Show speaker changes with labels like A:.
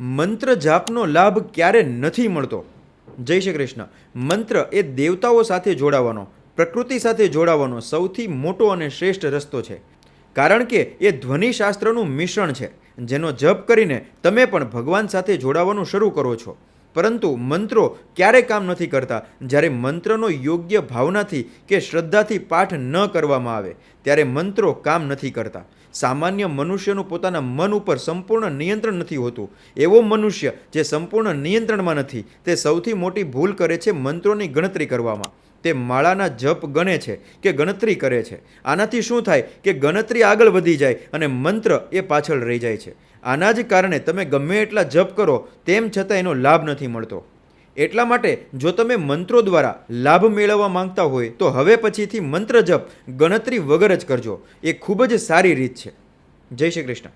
A: મંત્ર જાપનો લાભ ક્યારે નથી મળતો? જય શ્રી કૃષ્ણ. મંત્ર એ દેવતાઓ સાથે જોડાવાનો, પ્રકૃતિ સાથે જોડાવાનો સૌથી મોટો અને શ્રેષ્ઠ રસ્તો છે. કારણ કે એ ધ્વનિશાસ્ત્રનું મિશ્રણ છે, જેનો જપ કરીને તમે પણ ભગવાન સાથે જોડાવાનું શરૂ કરો છો. પરંતુ મંત્રો ક્યારે કામ નથી કરતા? જ્યારે મંત્રનો યોગ્ય ભાવનાથી કે શ્રદ્ધાથી પાઠ ન કરવામાં આવે ત્યારે મંત્રો કામ નથી કરતા. સામાન્ય મનુષ્યનું પોતાના મન ઉપર સંપૂર્ણ નિયંત્રણ નથી હોતું. એવો મનુષ્ય જે સંપૂર્ણ નિયંત્રણમાં નથી, તે સૌથી મોટી ભૂલ કરે છે મંત્રોની ગણતરી કરવામાં. તે માળાના જપ ગણે છે કે ગણતરી કરે છે. આનાથી શું થાય કે ગણતરી આગળ વધી જાય અને મંત્ર એ પાછળ રહી જાય છે. આના જ કારણે તમે ગમે એટલા જપ કરો તેમ છતાં એનો લાભ નથી મળતો. એટલા માટે જો તમે મંત્રો દ્વારા લાભ મેળવવા માંગતા હોય તો હવે પછીથી મંત્ર જપ ગણતરી વગર જ કરજો. એ ખૂબ જ સારી રીત છે. જય શ્રી કૃષ્ણ.